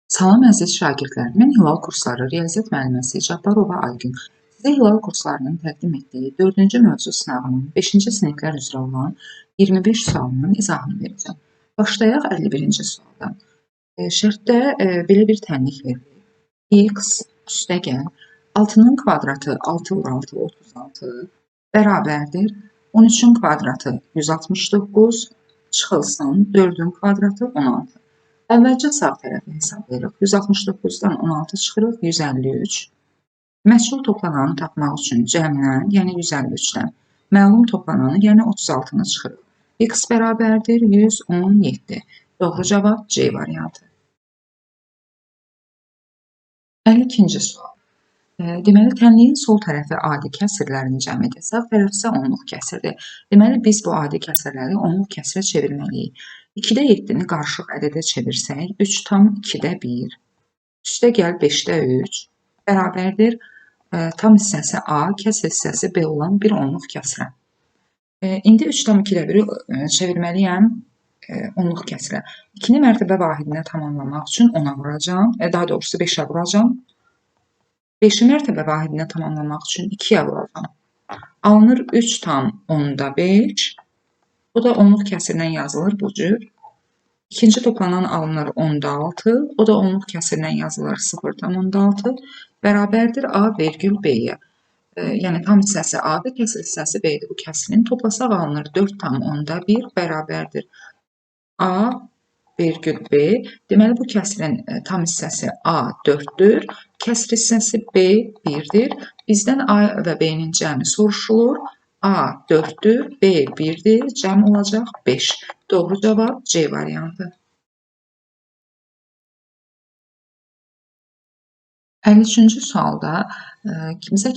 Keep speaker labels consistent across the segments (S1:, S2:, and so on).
S1: Salam əziz şagirdlər, mən Hilal kursları riyaziyyat müəlliməsi Cabbarova Aygün. Sizə Hilal kurslarının təqdim etdiyi 4-cü mövzu sınavının 5-ci siniflər üzrə olan 25 sualının izahını verəcəm. Başlayaq 51-ci sualdan. Şərtdə belə bir tənlik verilir. X üstəgəl 6-nın kvadratı 6 vur 6 36 bərabərdir. 13-ün kvadratı 169 çıxılsın 4-ün kvadratı 16. Əvvəlcə sağ tərəfi hesablayırıq. 169-dan 16 çıxırıq, 153. Məchul toplananı tapmaq üçün cəmdən, yəni 153-dən məlum toplananı, yəni 36-nı çıxırıq. X bərabərdir 117. Doğru cavab C variantı. 52-ci sual. Deməli, tənliyin sol tərəfi adi kəsirlərin cəmidir, sağ tərəf isə onluq kəsirdir. Deməli, biz bu adi kəsirləri onluq kəsirə çevirməliyik. 2-də 7-ni qarışıq ədədə çevirsək, 3 tam 2-də 1, üstəgəl 5-də 3, bərabərdir tam hissəsi A, kəsr hissəsi B olan bir onluq kəsirə. İndi 3 tam 2-də 1-i çevirməliyəm onluq kəsirə. 2-ni mərtəbə vahidinə tamamlamaq üçün 10-a vuracam, daha doğrusu 5-ə vuracam. 5-i mərtəbə vahidinə tamamlamaq üçün 2-yə vuracam. Alınır 3 tam 10-da 5. Bu da onluq kəsirlə yazılır bu cür. İkinci toplanan alınır 10-da 6. O da onluq kəsirlə yazılır 0,6. Bərabərdir A vergül B-yə. Yəni tam hissəsi A-dır, kəsr hissəsi B-dir. Bu kəsirin toplasaq alınır 4,10-da 1 bərabərdir A vergül B. Deməli, bu kəsirin tam hissəsi A 4-dür, kəsr hissəsi B 1-dir. Bizdən A və B-nin cəmi soruşulur. A 4-dür, B 1-dir, cəm olacaq 5. Doğru cavab C variantı. 53-cü sualda bizə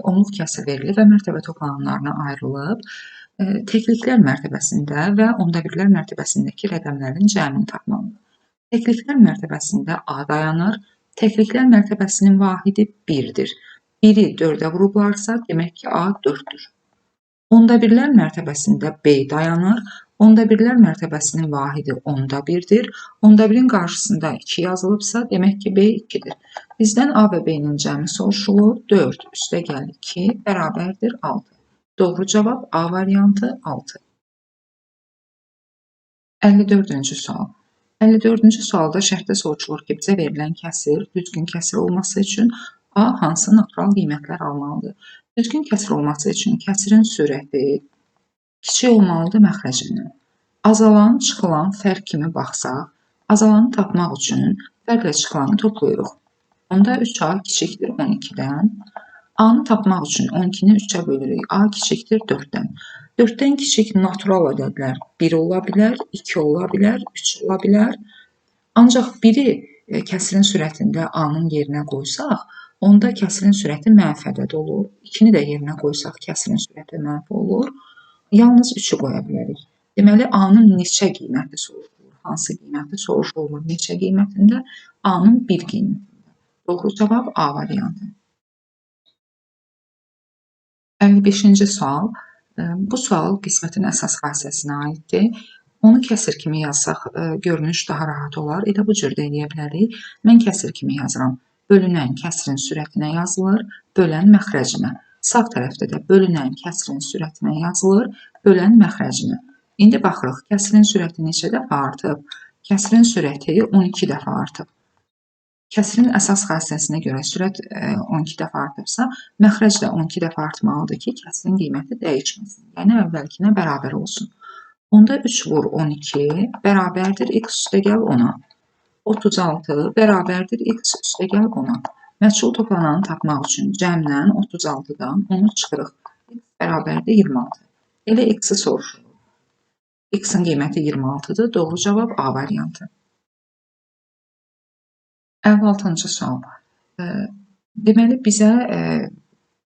S1: onluq kəsir verilir və mərtəbə toplananlarına ayrılıb. Təkliklər mərtəbəsində və onda birlər mərtəbəsindəki rəqəmlərin cəmini tapmalıdır. Təkliklər mərtəbəsində A dayanır. Təkliklər mərtəbəsinin vahidi 1-dir. 1-i 4-ə vurublarsa, demək ki, A 4-dür. Onda birlər mərtəbəsində B dayanır. Onda birlər mərtəbəsinin vahidi onda 1-dir. Onda birin qarşısında 2 yazılıbsa, demək ki, B 2-dir. Bizdən A və B-nin cəmi soruşulur. 4 üstəgəl 2 bərabərdir 6. Doğru cavab A variantı 6. 54-cü sual. 54-cü sualda şərtdə soruşulur ki, bizə verilən kəsir düzgün kəsir olması üçün A hansı natural qiymətlər almalıdır? Düzgün kəsir olması üçün kəsirin sürəti kiçik olmalıdır məxrəcindən. Azalan, çıxılan fərq kimi baxsaq, azalanı tapmaq üçün fərqlə çıxılanı toplayırıq. Onda 3A kiçikdir 12-dən. A-nı tapmaq üçün 12-ni 3-ə bölürük. A kiçikdir 4-dən. 4-dən kiçik natural ədədlər 1 ola bilər, 2 ola bilər, 3 ola bilər. Ancaq biri kəsirin sürətində A-nın yerinə qoysaq, onda kəsirin sürəti mənfi ədəd olur. 2-ni də yerinə qoysaq, kəsirin sürəti mənfi olur. Yalnız 3-ü qoya bilərik. Deməli, A-nın neçə qiyməti soruşulur? Hansı qiyməti soruşulur? Neçə qiymətində? A-nın 1 qiymətində. Doğru cavab A variantı. 55-ci sual. Bu sual qismətin əsas xassəsinə aiddir. Onu kəsir kimi yazsaq, görünüş daha rahat olar. Elə bu cür də eləyə bilərik. Mən kəsir kimi yazıram. Bölünən kəsirin sürətinə yazılır, bölən məxrəcinə. Sağ tərəfdə də bölünən kəsirin sürətinə yazılır, bölən məxrəcinə. İndi baxırıq, kəsirin sürəti neçə dəfə artıb? Kəsirin sürəti 12 dəfə artıb. Kəsirin əsas xassəsinə görə sürət 12 dəfə artıbsa, məxrəc də 12 dəfə artmalıdır ki, kəsirin qiyməti dəyişməsin. Yəni, əvvəlkinə bərabər olsun. Onda 3 vur 12 bərabərdir x üstəgəl 10-a. 36 bərabərdir x üstəgəl 10-a. Məchul toplananı tapmaq üçün cəmdən 36-dan 10-u çıxırıq. X bərabərdir 26. Elə x-i soruşulur. X-in qiyməti 26-dır. Doğru cavab A variantı. 56-cı sual. Deməli, bizə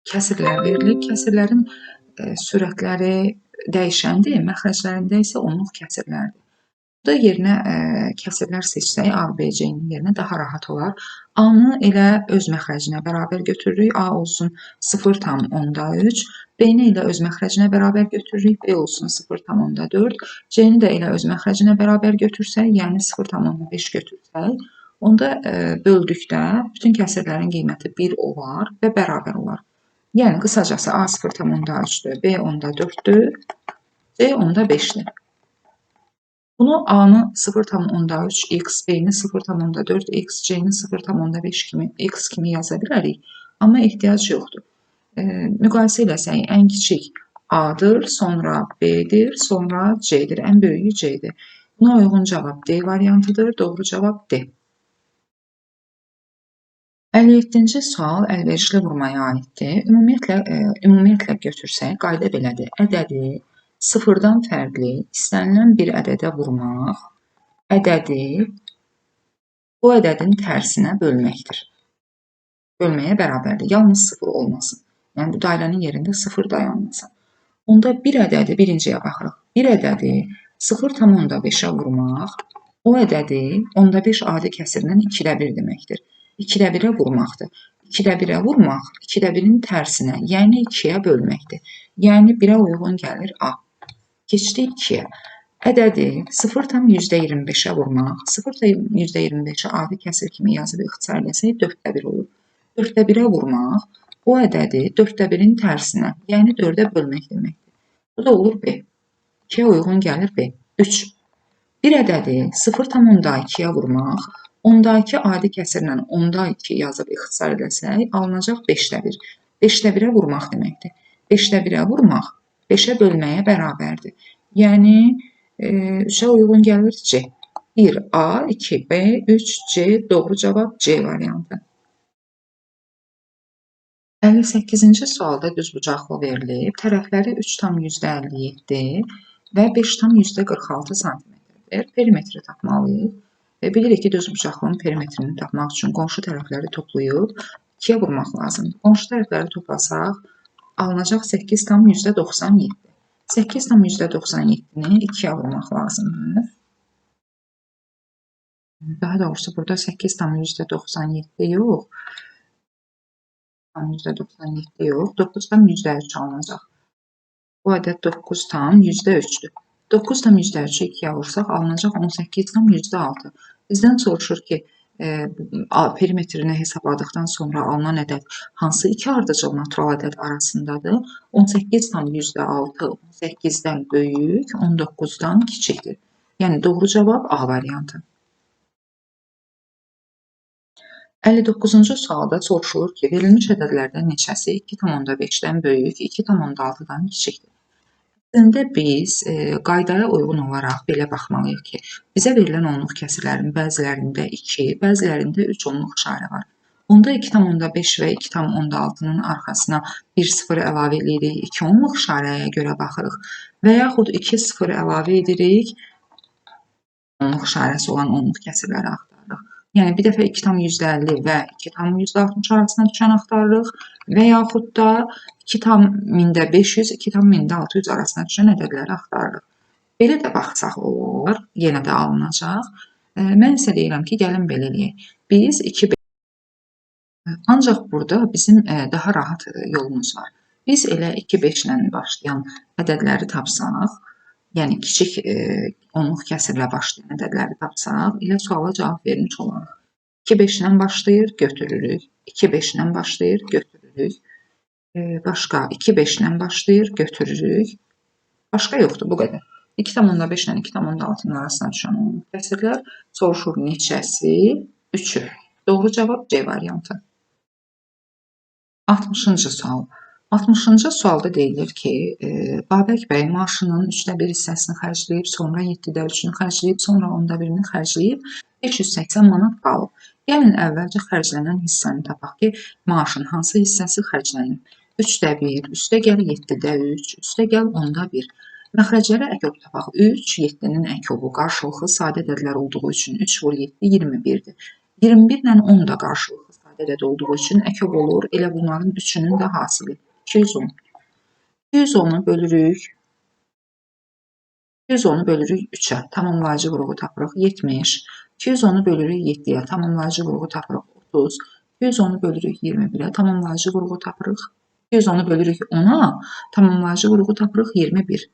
S1: kəsirlər verilib. Kəsirlərin sürətləri dəyişəndir, məxrəclərində isə onluq kəsirlərdir. Burada yerinə kəsirlər seçsək, A, B, C-nin yerinə daha rahat olar. A-nı elə öz məxrəcinə bərabər götürürük. A olsun 0,3. B-ni elə öz məxrəcinə bərabər götürürük. B olsun 0,4. C-ni də elə öz məxrəcinə bərabər götürsək, yəni 0,5 götürsək, Onda böldükdə bütün kəsirlərin qiyməti 1 olar və bərabər olar. Yəni qısacası A 0,3-dür, B onda 4-dür, C onda 5-dir. Bunu A-nı 0,3x, B-ni 0,4x, C-ni 0,5 kimi, x kimi yaza bilərik. Amma ehtiyac yoxdur. Müqayisə eləsək, ən kiçik A-dır, sonra B-dir, sonra C-dir. Ən böyüyü C-dir. Buna uyğun cavab D variantıdır. Doğru cavab D. 57-ci sual əlverişli vurmaya aiddir. Ümumiyyətlə götürsək, qayda belədir. Ədədi sıfırdan fərqli istənilən bir ədədə vurmaq, ədədi bu ədədin tərsinə bölməkdir. Bölməyə bərabərdir. Yalnız sıfır olmasın. Yəni, bu dairənin yerində sıfır dayanmasın. Onda bir ədədi, birinciyə baxırıq. Bir ədədi 0,5-ə vurmaq, o ədədi onda 5 adi kəsirinin 2də 1 deməkdir. 2də 1-ə vurmaqdır. 2də 1-ə vurmaq, 2də 1-in tərsinə, yəni 2-yə bölməkdir. Yəni 1-ə uyğun gəlir A. Keçdik 2-yə. Ədədi 0,25-ə vurmaq, 0,25-ə adi kəsir kimi yazıb ixtisar eləsək 4də 1 olur. 4də 1-ə vurmaq, o ədədi 4də 1-in tərsinə, yəni 4-ə bölmək deməkdir. Bu da olur B. 2-yə uyğun gəlir B. 3. Bir ədədi 0,2-yə vurmaq, 10-da 2 adi kəsirlə 10-da 2 yazıb ixtisar eləsək, alınacaq 5də 1. 5də 1-ə vurmaq deməkdir. 5də 1-ə vurmaq 5-ə bölməyə bərabərdir. Yəni 3-ə uyğun gəlir C. 1 A, 2 B, 3 C. Doğru cavab C variantı. 58-ci sualda düzbucaqlı verilib. Tərəfləri 3,57 və 5,46 cm-dir. Perimetri tapmalıyıq. Bilirik ki, düzbucaqlının perimetrini tapmaq üçün qonşu tərəfləri toplayıb 2-yə vurmaq lazımdır. Qonşu tərəfləri toplasaq, alınacaq 8,97. 8,97-ni 2-yə vurmaq lazımdır. Daha doğrusu, burada 8,97 yox, 9,3 alınacaq. Bu ədəd 9,3-dür. 9,3-ü 2-yə vursaq, alınacaq 18,6. Bizdən soruşur ki, perimetrini hesabladıqdan sonra alınan ədəd hansı iki ardıcıl natural ədəd arasındadır? 18,6 18-dən böyük, 19-dan kiçikdir. Yəni, doğru cavab A variantı. 59-cu sualda soruşulur ki, verilmiş ədədlərdən neçəsi 2,5-dən böyük, 2,6-dan kiçikdir? Əslində biz qaydaya uyğun olaraq belə baxmalıyıq ki, bizə verilən onluq kəsirlərin bəzilərində 2, bəzilərində 3 onluq işarə var. Onda 2,5 və 2,6-nın arxasına 1 sıfır əlavə edirik, 2 onluq işarəyə görə baxırıq və yaxud 2 sıfır əlavə edirik, onluq işarəsi olan onluq kəsirləri axtarırıq. Yəni, bir dəfə 2,50 və 2,60 arasına düşən axtarırıq və yaxud da 2,500, 2,600 arasına düşən ədədləri axtarırıq. Belə də baxsaq olur, yenə də alınacaq. Mən isə deyirəm ki, gəlin belə eləyək. Biz 2,5. Ancaq burada bizim daha rahat yolumuz var. Biz elə 2,5 ilə başlayan ədədləri tapsaq, yəni kiçik onluq kəsirlə başlayan ədədləri tapsaq, elə suala cavab vermiş olarıq. 2,5 ilə başlayır, götürürük. 2,5 ilə başlayır, götürürük. Başqa 2,5 ilə başlayır, götürürük. Başqa yoxdur, bu qədər. 2,5 ilə 2,6-nın arasına düşən onluq kəsirlər soruşur neçəsi? 3-ü. Doğru cavab C variantı. 60-cı sual. 60-cı sualda deyilir ki, Babək bəy maaşının 3də 1 hissəsini xərcləyib, sonra 7də 3-ünü xərcləyib, sonra 10da 1-ini xərcləyib, 580 manat qalıb. Gəlin əvvəlcə xərclənən hissəni tapaq ki, maaşın hansı hissəsi xərclənib? 3də 1, üstə gəl 7də 3, üstə gəl 10da 1. Məxrəclərə əkob tapaq. 3, 7-nin əkobu qarşılıqlı sadə ədədlər olduğu üçün 3 vur 7, 21-dir. 21 ilə 10 da qarşılıqlı sadə ədəd olduğu üçün əkob olur. Elə bunların üçünün də hasili 210. 210-u bölürük 3-ə, tamamlayıcı qrupu tapırıq 70. 210-u bölürük 7-yə, tamamlayıcı qrupu tapırıq 30. 210-u bölürük 21-ə, tamamlayıcı qrupu tapırıq 210-u bölürük 10-a, tamamlayıcı qrupu tapırıq 21.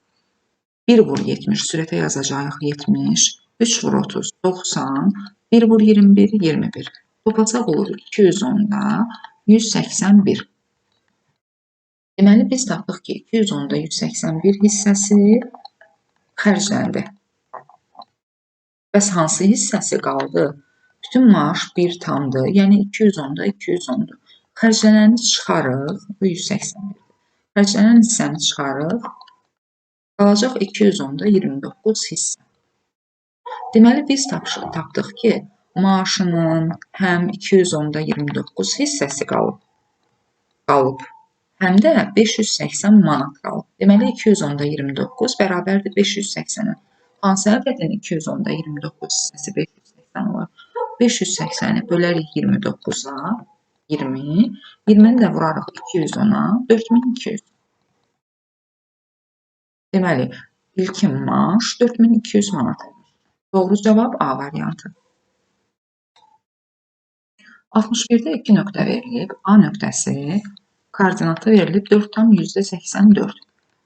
S1: 1 vur 70, sürətə yazacağıq 70. 3 vur 30, 90. 1 vur 21, 21. Topacaq olur 210-da 181. Deməli, biz tapdıq ki, 210-da 181 hissəsi xərcləndi. Bəs hansı hissəsi qaldı? Bütün maaş 1 tamdır, yəni 210-da 210-dur. Xərclənəni çıxarıq, bu 181. Xərclənən hissəni çıxarıq, qalacaq 210-da 29 hissə. Deməli, biz tapdıq ki, maaşının həm 210-da 29 hissəsi qalıb, həm də 580 manat qalıb. Deməli, 210-da 29 bərabərdir 580-ə. Hansı ədədin 210-da 29 hissəsi 580 olur? 580-i bölərik 29-a, 20. 20-ni də vurarıq 210-a, 4200. Deməli, ilkin maaş 4200 manat olur. Doğru cavab A variantı. 61-də 2 nöqtə verilib. A nöqtəsi koordinatı verilib 4,84.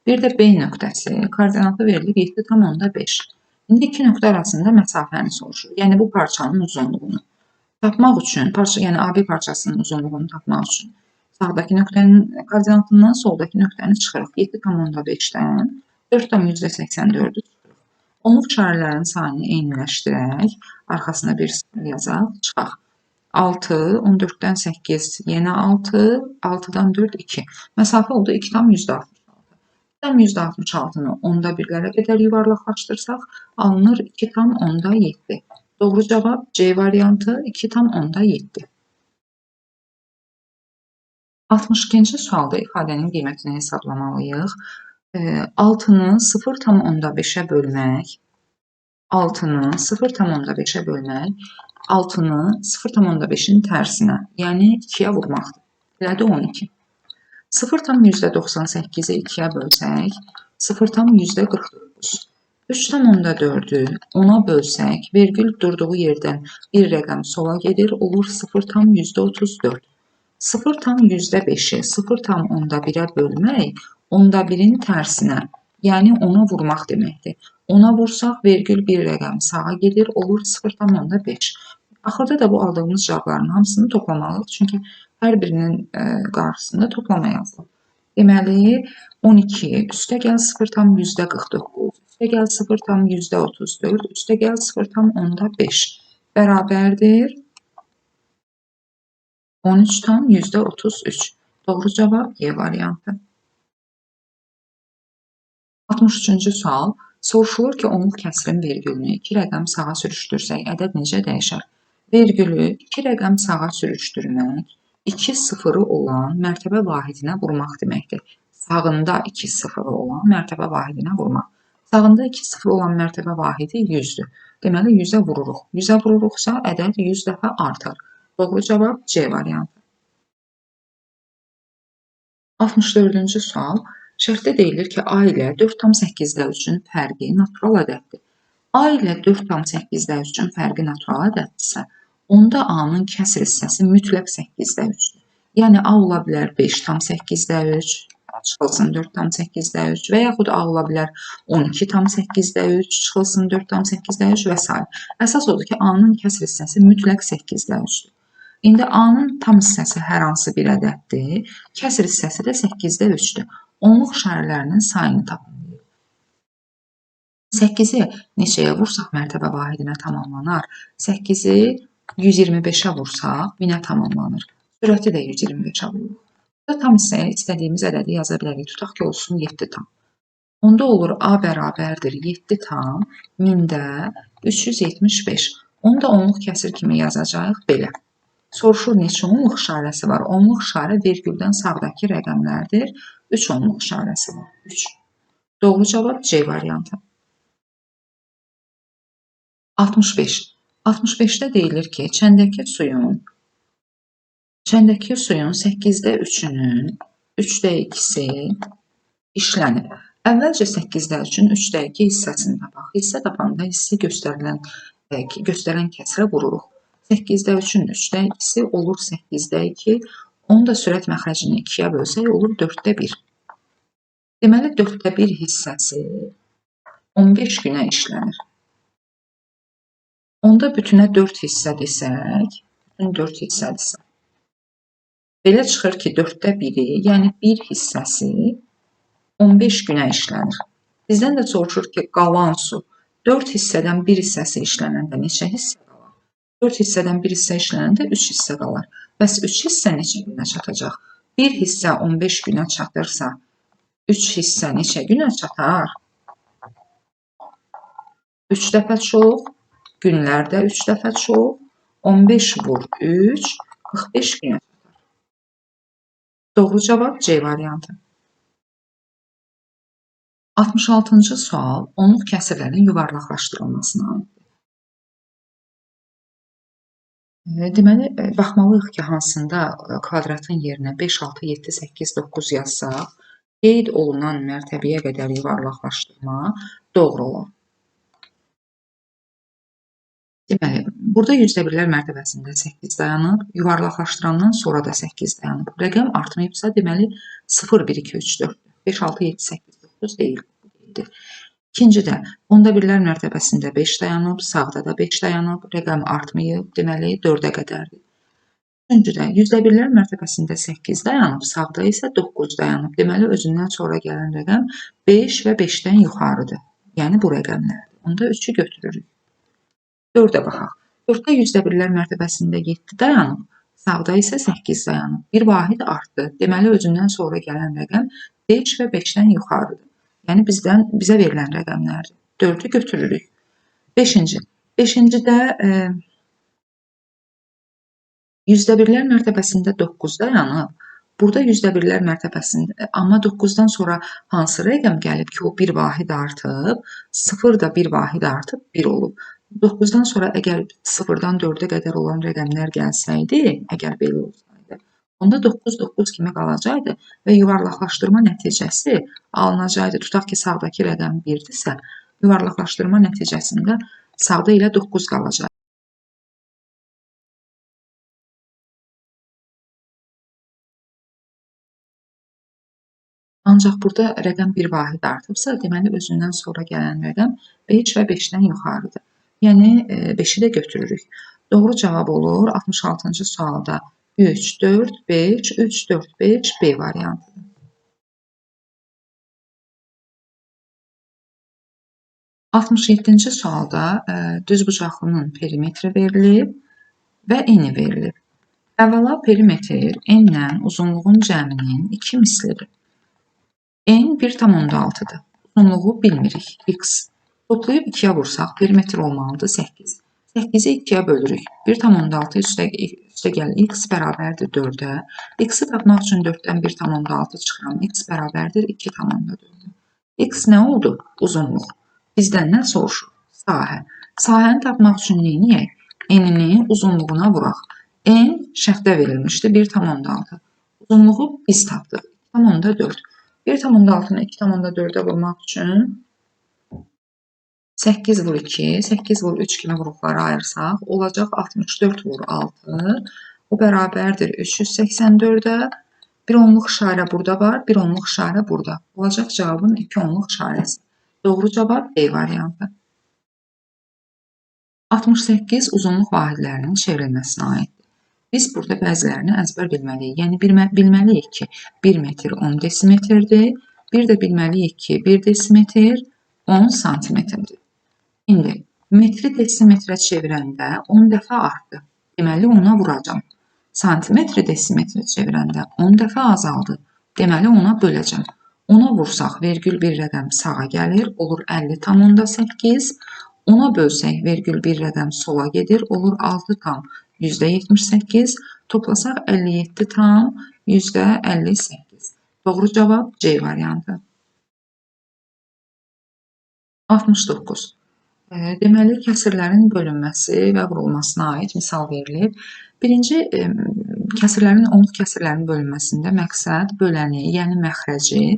S1: Bir də B nöqtəsi koordinatı verilib 7,5. İndi iki nöqtə arasında məsafəni soruşur. Yəni bu parçanın uzunluğunu tapmaq üçün, yəni AB parçasının uzunluğunu tapmaq üçün sağdakı nöqtənin koordinatından soldakı nöqtəni çıxırıq. 7,5-dən 4,84-ü çıxırıq. Onluq işarələrin sayını eyniləşdirək, arxasına bir sıfır yazaq, çıxaq. 6, 14-dən 8, yenə 6, 6-dan 4, 2. Məsafə oldu 2,66. 2,66-nı onda birlərə qədər yuvarlaqlaşdırsaq, alınır 2,7. Doğru cavab C variantı 2,7. 62-ci sualda ifadənin qiymətini hesablamalıyıq. 6-nı 0,5-ə bölmək, 6-nı 0,5-ə bölmək, 6-nı 0,5-in tərsinə, yəni 2-yə vurmaqdır. Elədi 12. 0,98-i 2-yə bölsək, 0,49. 3,4-ü 10-a bölsək, vergül durduğu yerdən bir rəqəm sola gedir, olur 0,34. 0,5-i 0,1-ə bölmək, 1/in tərsinə, yəni 10-a vurmaq deməkdir. 10-a vursaq, vergül bir rəqəm sağa gedir, olur 0,5. Axırda da bu aldığımız cavabların hamısını toplamalıyıq, çünki hər birinin qarşısında toplama yazılır. Deməli, 12 üstəgəl 0,49, üstəgəl 0,34, üstəgəl 0,5 bərabərdir 13,33. Doğru cavab Y variantı. 63-cü sual. Soruşulur ki, onluq kəsrin vergülünü 2 rəqəm sağa sürüşdürsək, ədəd necə dəyişər? Vergülü 2 rəqəm sağa sürüşdürmək, 2 sıfırı olan mərtəbə vahidinə vurmaq deməkdir. Sağında 2 sıfırı olan mərtəbə vahidinə vurmaq. Sağında 2 sıfırı olan mərtəbə vahidi 100-dür. Deməli, 100-ə vururuq. 100-ə vururuqsa, ədəd 100 dəfə artar. Doğru cavab C variantı. 64-cü sual. Şərtdə deyilir ki, A ilə 4,8/3-ün fərqi natural ədəddir. A ilə 4,8/3-ün fərqi natural ədəddirsə, onda A-nın kəsr hissəsi mütləq 8/3-dür. Yəni A ola bilər 5,8/3, çıxılsın 4,8/3 və yaxud A ola bilər 12,8/3, çıxılsın 4,8/3 və s. Əsas odur ki, A-nın kəsr hissəsi mütləq 8/3-dür. İndi A-nın tam hissəsi hər hansı bir ədəddir, kəsr hissəsi də 8/3-dür. Onluq işarələrinin sayını tapın. 8-i neçəyə vursaq mərtəbə vahidinə tamamlanar? 8-i 125-ə vursaq 1000-ə tamamlanır. Sürəti də 125-ə vurur. Burada tam hissəyə istədiyimiz ədədi yaza bilərik. Tutaq ki, olsun 7 tam. Onda olur A bərabərdir 7 tam 1000-də 375. Onu da onluq kəsir kimi yazacağıq belə. Soruşur neçə onluq işarəsi var? Onluq işarə vergüldən sağdakı rəqəmlərdir. 3 onluq işarəsi var. 3. Doğru cavab C variantı. 65. 65-də deyilir ki, çəndəki suyun 8-də 3-ünün 3-də 2-si işlənib. Əvvəlcə 8-də 3-ün 3-də 2 hissəsini tapaq. Hissə tapanda hissə göstərən kəsrə vururuq. 8-də 3-ün 3-də 2-si olur 8-də 2. Onu da sürət məxrəcini 2-yə bölsək olur 4-də 1. Deməli, 4-də 1 hissəsi 15 günə işlənir. Onda bütünə 4 hissə desək, bütün 4 hissədirsə, belə çıxır ki, 4də 1-i, yəni 1 hissəsi 15 günə işlənir. Bizdən də soruşur ki, qalan su 4 hissədən 1 hissəsi işlənəndə neçə hissə qalar? 4 hissədən 1 hissə işlənəndə 3 hissə qalar. Bəs 3 hissə neçə günə çatacaq? 1 hissə 15 günə çatırsa, 3 hissə neçə günə çatar? 3 dəfə çox, günlərdə 3 dəfə çox, 15 vur 3, 45 günə çatar. Doğru cavab C variantı. 66-cı sual onluq kəsirlərin yuvarlaqlaşdırılmasına aiddir. Deməli, baxmalıyıq ki, hansında kvadratın yerinə 5, 6, 7, 8, 9 yazsaq, qeyd olunan mərtəbəyə qədər yuvarlaqlaşdırma doğru olar. Deməli, burada %1-lər mərtəbəsində 8 dayanıb, yuvarlaqlaşdırandan sonra da 8 dayanıb. Rəqəm artmayıbsa, deməli 0, 1, 2, 3, 4, 5, 6, 7, 8, 9 deyil. İkincidə, onda birlər mərtəbəsində 5 dayanıb, sağda da 5 dayanıb, rəqəm artmayıb, deməli 4-ə qədərdir. Üçüncüdə, %1-lər mərtəbəsində 8 dayanıb, sağda isə 9 dayanıb. Deməli, özündən sonra gələn rəqəm 5 və 5-dən yuxarıdır. Yəni, bu rəqəmlərdir. Onda 3-ü götürürük. 4-ə baxaq. 4-də %1-lər mərtəbəsində 7 dayanıb, sağda isə 8 dayanıb. Bir vahid artdı. Deməli, özündən sonra gələn rəqəm 5 və 5-dən yuxarıdır. Yəni, bizə verilən rəqəmlərdir. 4-ü götürürük. 5-ci. 5-cidə %1-lər mərtəbəsində 9 dayanıb. Burada %1-lər mərtəbəsində, amma 9-dan sonra hansı rəqəm gəlib ki, o bir vahid artıb, 0 da bir vahid artıb 1 olub. 9-dan sonra əgər 0-dan 4-ə qədər olan rəqəmlər gəlsəydi, əgər belə olsaydı, onda 9, 9 kimi qalacaqdı və yuvarlaqlaşdırma nəticəsi alınacaqdı. Tutaq ki, sağdakı rəqəm 1-dirsə, yuvarlaqlaşdırma nəticəsində sağda ilə 9 qalacaq. Ancaq burada rəqəm bir vahid artıbsa, deməli özündən sonra gələn rəqəm 5 və 5-dən yuxarıdır. Yəni 5-i də götürürük. Doğru cavab olur 66-cı sualda 3, 4, 5, 3, 4, 5, B variantıdır. 67-ci sualda düzbucaqlının perimetri verilib və eni verilib. Əvvəla perimetr n-lə uzunluğun cəminin 2 mislidir. N 1,6-dır. Uzunluğu bilmirik, x. Toplayıb 2-yə vursaq, perimetr olmalıdır 8. 8-i 2-yə bölürük. 1,6 üstəgəl x bərabərdir 4-ə. X-i tapmaq üçün 4-dən 1,6 çıxıram. X bərabərdir 2,4-ə. X nə oldu? Uzunluq. Bizdən nə soruşur? Sahə. Sahəni tapmaq üçün neyniyək? N-ni uzunluğuna vuraq. N şərtdə verilmişdi 1,6. Uzunluğu biz tapdıq 2,4. 1,6-nı 2,4-ə vurmaq üçün 8 vur 2, 8 vur 3 kimi qruplara ayırsaq, olacaq 64 vur 6. O bərabərdir 384-ə. Bir onluq işarə burada var, bir onluq işarə burada. Olacaq cavabın 2 onluq işarəsi. Doğru cavab B variantı. 68 uzunluq vahidlərinin çevrilməsinə aiddir. Biz burada bəzilərini əzbər bilməliyik. Yəni, bilməliyik ki, 1 metr 10 desimetrdir. Bir də bilməliyik ki, 1 desimetr 10 santimetrdir. İndi, metri desimetrə çevirəndə 10 dəfə artdı. Deməli, ona vuracam. Santimetri desimetrə çevirəndə 10 dəfə azaldı. Deməli, ona böləcəm. Ona vursaq, vergül bir rəqəm sağa gəlir, olur 50,8. Ona bölsək, vergül bir rəqəm sola gedir, olur 6,78. Toplasaq 57,58. Doğru cavab C variantı. 69. Deməli, kəsirlərin bölünməsi və vurulmasına aid misal verilib. Birinci, onluq kəsirlərin bölünməsində məqsəd böləni, yəni məxrəci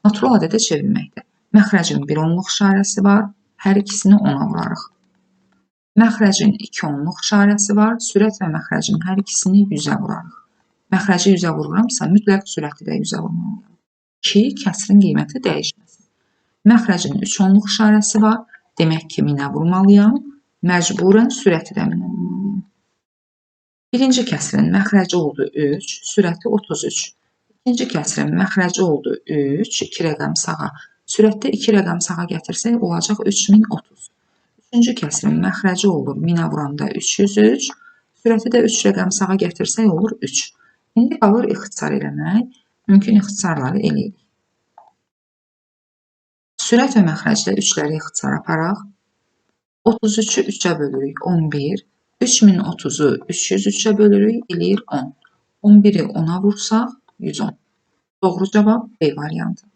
S1: natural ədədə çevirməkdir. Məxrəcin bir onluq işarəsi var, hər ikisini 10-a vurarıq. Məxrəcin 2 onluq işarəsi var, sürət və məxrəcin hər ikisini 100-ə vurarıq. Məxrəci 100-ə vururamsa, mütləq sürəti də 100-ə vurmalıyam ki, kəsirin qiyməti dəyişməsin. Məxrəcin 3 onluq işarəsi var, demək ki, 1000-ə vurmalıyam. Məcburən sürəti də min olmalıyam. Birinci kəsrin məxrəci oldu 3, sürəti 33. İkinci kəsrin məxrəci oldu 3, 2 rəqəm sağa. Sürətdə 2 rəqəm sağa gətirsək olacaq 3030. Üçüncü kəsrin məxrəci olur 1000-ə vuranda 303, sürəti də 3 rəqəm sağa gətirsək olur 3. İndi qalır ixtisar eləmək. Mümkün ixtisarları eləyirik. Sürət və məxrəcdə 3-ləri ixtisar aparaq. 33-ü 3-ə bölürük 11. 3030-u 303-ə bölürük, eləyir 10. 11-i 10-a vursaq 110. Doğru cavab B variantı.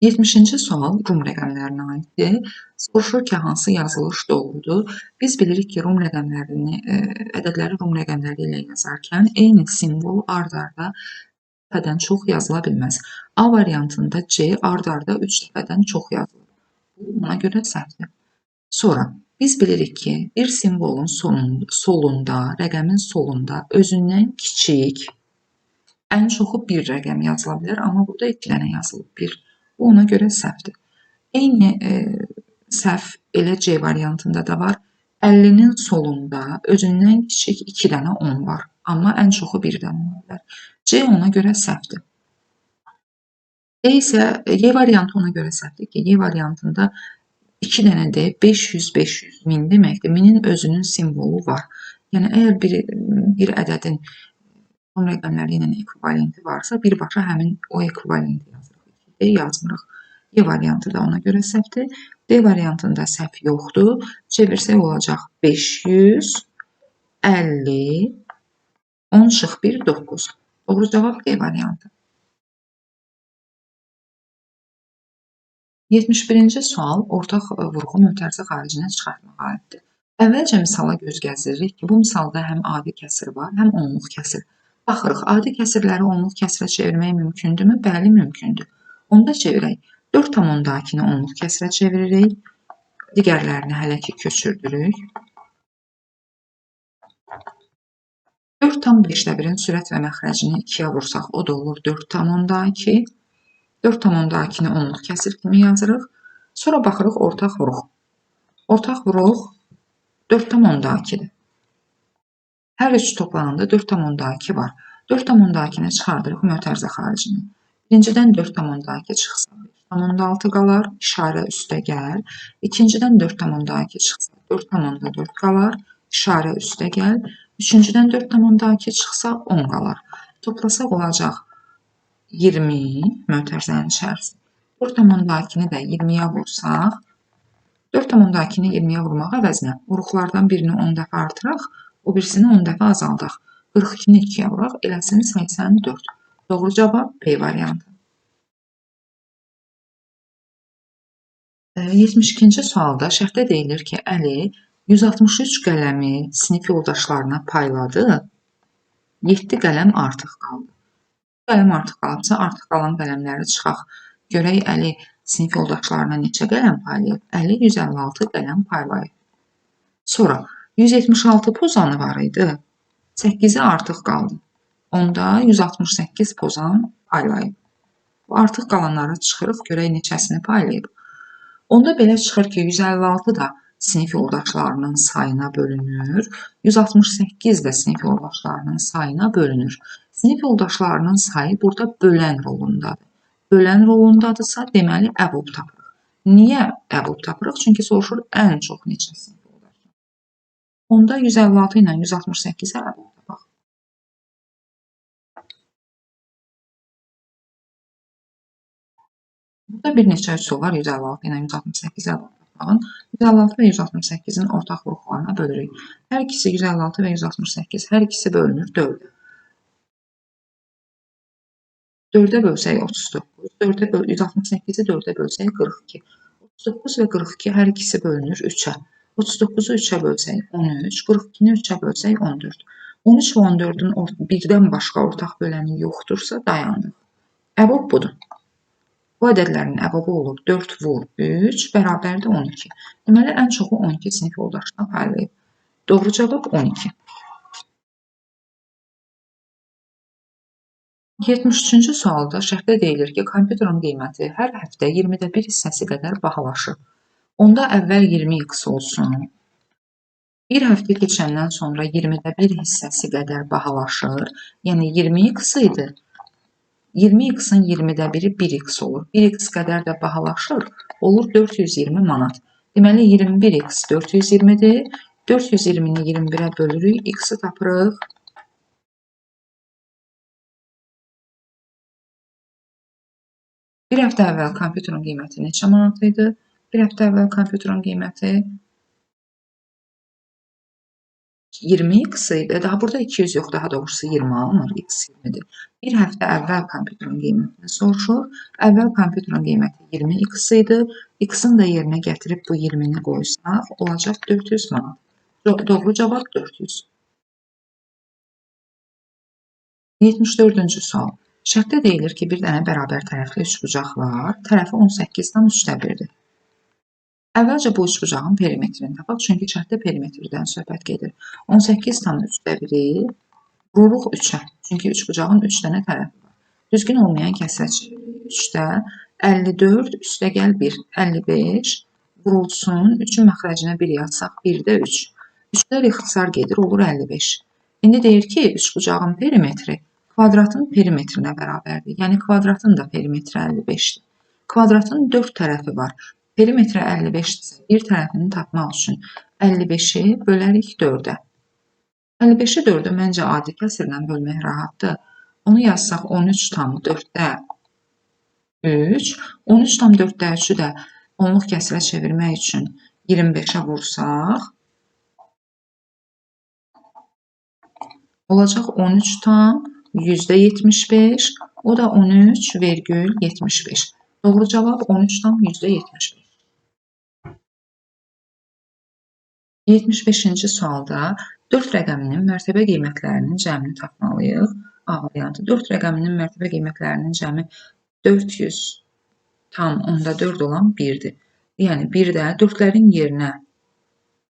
S1: 70-ci sual Rum rəqəmlərinə aiddir. Soruşur ki, hansı yazılış doğrudur? Biz bilirik ki, Rum rəqəmlərini, ədədləri Rum rəqəmləri ilə yazarkən eyni simvol ard-arda dəfədən çox yazıla bilməz. A variantında C ard-arda 3 dəfədən çox yazılır. Bu ona görə səhvdir. Sonra biz bilirik ki, bir simvolun solunda, rəqəmin solunda özündən kiçik, ən çoxu bir rəqəm yazıla bilər, amma burada 2 dənə yazılıb 1. Bu ona görə səhvdir. Eyni səhv elə C variantında da var. 50-nin solunda özündən kiçik 2 dənə 10 var, amma ən çoxu 1 dənə ola bilər. C ona görə səhvdir. Y variantı ona görə səhvdir ki, Y variantında 2 dənə D 500, 500, 1000 deməkdir. 1000-in özünün simvolu var. Yəni, əgər bir ədədin Rum rəqəmləri ilə ekvivalenti varsa, birbaşa həmin o ekvivalenti yazırıq. D yazmırıq. Y variantı da ona görə səhvdir. D variantında səhv yoxdur. Çevirsək olacaq 500, 50, 10 - 1, 9. Doğru cavab D variantı. 71-ci sual ortaq vurğu mötərizə xaricinə çıxartmağa aiddir. Əvvəlcə misala göz gəzdiririk ki, bu misalda həm adi kəsir var, həm onluq kəsir. Baxırıq, adi kəsirləri onluq kəsirə çevirmək mümkündürmü? Bəli, mümkündür. Onda çevirək. 4,2-ni onluq kəsirə çeviririk. Digərlərini hələ ki köçürdürük. 4,5-1-in sürət və məxrəcini 2-yə vursaq, o da olur 4,2. 4,2-ni onluq kəsir kimi yazırıq. Sonra baxırıq ortaq vuruq. Ortaq vuruq 4,2-dir. Hər üç toplananda 4,2 var. 4,2-ni çıxardırıq mötərizə xaricinə. Birincidən 4,2 çıxsa 5,6 qalar, işarə üstə gəl. İkincidən 4,2 çıxsa 4,4 qalar, işarə üstə gəl. Üçüncüdən 4,2 çıxsa 10 qalar. Toplasaq olacaq 20 mötərizənin içərisində. 4,2-ni də 20-yə vursaq, 4,2-ni 20-yə vurmaq əvəzinə vuruqlardan birini 10 dəfə artıraq, o birisini 10 dəfə azaldaq. 42-ni 2-yə vuraq, eləsin 84. Doğru cavab B variantı. 72-ci sualda şərtdə deyilir ki, Əli 163 qələmi sinif yoldaşlarına payladı, 7 qələm artıq qaldı. Qələm artıq qalıbsa, artıq qalan qələmləri çıxaq. Görək Əli sinif yoldaşlarına neçə qələm paylayıb? Əli 156 qələm paylayıb. Sonra 176 pozanı var idi, 8-i artıq qaldı. Onda 168 pozan paylayıb. Artıq qalanları çıxırıq, görək neçəsini paylayıb. Onda belə çıxır ki, 156 da sinif yoldaşlarının sayına bölünür, 168 də sinif yoldaşlarının sayına bölünür. Sinif yoldaşlarının sayı burada bölən rolundadır. Bölən rolundadırsa, deməli əbub tapırıq. Niyə əbub tapırıq? Çünki soruşur ən çox neçə sinif yoldaşlar. Onda 156 ilə 168-ə əbub tapaq. Burada bir neçə üsul var 156 ilə 168-ə əbub tapmağın. 156 və 168-in ortaq vuruqlarına bölürük. Hər ikisi 156 və 168, hər ikisi bölünür 4-ə. 4-ə bölsək 39, 168-i 4-ə bölsək 42. 39 və 42 hər ikisi bölünür 3-ə. 39-u 3-ə bölsək 13, 42-ni 3-ə bölsək 14. 13 və 14-ün birdən başqa ortaq böləni yoxdursa dayandıq. Əbub budur. Bu ədədlərin əbubu olur 4 vur 3 bərabərdir 12. Deməli, ən çoxu 12 sinif yoldaşına paylayıb. Doğru cavab 12. 73-cü sualda şərtdə deyilir ki, kompüterin qiyməti hər həftə 20də 1 hissəsi qədər bahalaşır. Onda əvvəl 20x olsun. Bir həftə keçəndən sonra 20-də 1 hissəsi qədər bahalaşır. Yəni 20x idi. 20x-in 20-də 1-i 1x olur. 1x qədər də bahalaşır. Olur 420 manat. Deməli 21x 420-dir. 420-ni 21-ə bölürük. X-i tapırıq. Bir həftə əvvəl kompüterin qiyməti neçə manat idi? Bir həftə əvvəl kompüterin qiyməti 20x idi. Daha burada 200 yox, daha doğrusu 20 alınır. X 20-dir. Bir həftə əvvəl kompüterin qiymətini soruşur. Əvvəl kompüterin qiyməti 20x idi. X-in də yerinə gətirib bu 20-ni qoysaq, olacaq 400 manat. Doğru cavab 400. 74-cü sual. Şərtdə deyilir ki, bir dənə bərabər tərəfli üçbucaq var. Tərəfi 18-dan 3/1-dir. Əvvəlcə bu üçbucağın perimetrini tapaq, çünki şərtdə perimetrdən söhbət gedir. 18/3-1-i vururuq 3-ə, çünki üçbucağın 3 dənə tərəfi var. Düzgün olmayan kəsrə çeviririk. 3-də 54 üstəgəl 1, 55 vurulsun. 3-ün məxrəcinə 1 yazsaq, 1-də 3. 3-lər ixtisar gedir, olur 55. İndi deyir ki, üçbucağın perimetri kvadratın perimetrinə bərabərdir. Yəni kvadratın da perimetri 55-dir. Kvadratın 4 tərəfi var. Perimetri 55-dirsə, bir tərəfini tapmaq üçün 55-i bölərik 4-ə. 55-i 4-ə məncə adi kəsirlə bölmək rahatdır. Onu yazsaq 13/4-də 3. 13/4-də 3-ü də onluq kəsirə çevirmək üçün 25-ə vursaq, olacaq 13/75, o da 13,75. Doğru cavab 13/75. 75-ci sualda 4 rəqəminin mərtəbə qiymətlərinin cəmini tapmalıyıq. A variantı. 4 rəqəminin mərtəbə qiymətlərinin cəmi 400,4 olan 1-dir. Yəni 1-də 4-lərin yerinə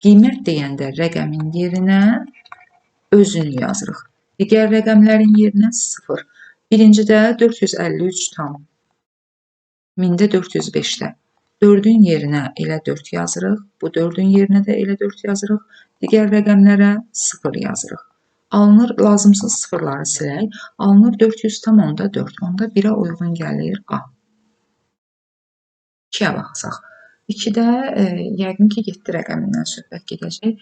S1: qiymət deyəndə rəqəmin yerinə özünü yazırıq. Digər rəqəmlərin yerinə 0. Birincidə 453,1000-də 405-də. 4-ün yerinə elə 4 yazırıq. Bu 4-ün yerinə də elə 4 yazırıq. Digər rəqəmlərə 0 yazırıq. Alınır, lazımsız sıfırları silək. Alınır 400,4. Onda 1-ə uyğun gəlir A. 2-yə baxsaq. 2-də yəqin ki, 7 rəqəmindən söhbət gedəcək.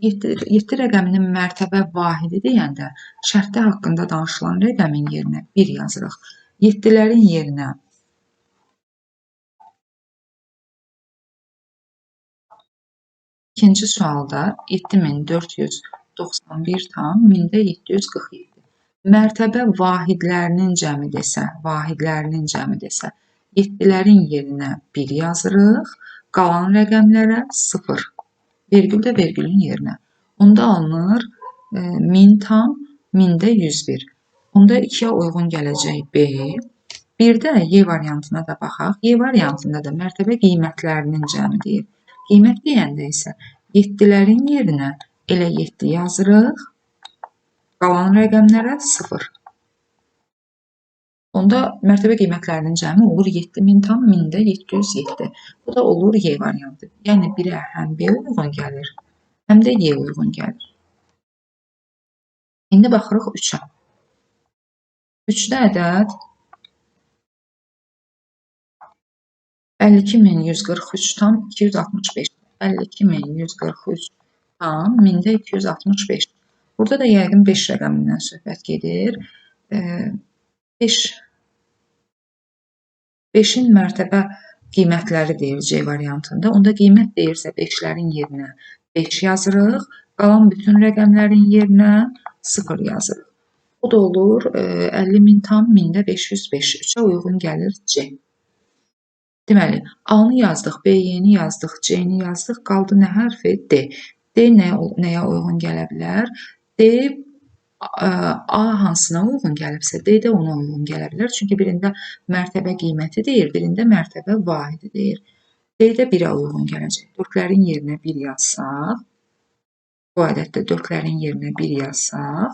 S1: 7 rəqəminin mərtəbə vahidi deyəndə şərtdə haqqında danışılan rəqəmin yerinə 1 yazırıq. 7-lərin yerinə ikinci sualda 7491,1000-də 747. Mərtəbə vahidlərinin cəmi desə, 7-lərin yerinə 1 yazırıq, qalan rəqəmlərə 0. Vergül də vergülün yerinə. Onda alınır 1000,1000-də 101. Onda 2-yə uyğun gələcək B. Bir də Y variantına da baxaq. Y variantında da mərtəbə qiymətlərinin cəmi deyir. Qiymət deyəndə isə 7-lərin yerinə elə 7 yazırıq, qalan rəqəmlərə 0. Onda mərtəbə qiymətlərinin cəmi olur 7000,1000-də 707. Bu da olur Y variantı. Yəni 1-ə həm B uyğun gəlir, həm də Y uyğun gəlir. İndi baxırıq 3-ə. 3-də ədəd 52143,265. 52143,1000-də 265. Burada da yəqin 5 rəqəmindən söhbət gedir. 5-in mərtəbə qiymətləri deyir C variantında. Onda qiymət deyirsə 5-lərin yerinə 5 yazırıq. Qalan bütün rəqəmlərin yerinə 0 yazırıq. O da olur 50,1000,1000-də 505. 3-ə uyğun gəlir C. Deməli, A-nı yazdıq, B-ni yazdıq, C-ni yazdıq. Qaldı nə hərfi? D. D nəyə uyğun gələ bilər? D A hansına uyğun gəlibsə, D də ona uyğun gələ bilər. Çünki birində mərtəbə qiyməti deyir, birində mərtəbə vahidi deyir. D də 1-ə uyğun gələcək. 4-lərin yerinə 1 yazsaq, bu ədəddə 4-lərin yerinə 1 yazsaq,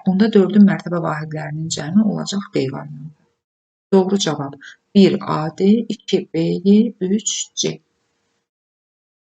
S1: onda 4-ün mərtəbə vahidlərinin cəmi olacaq D variantı. Doğru cavab 1 AD, 2 BY, 3 C.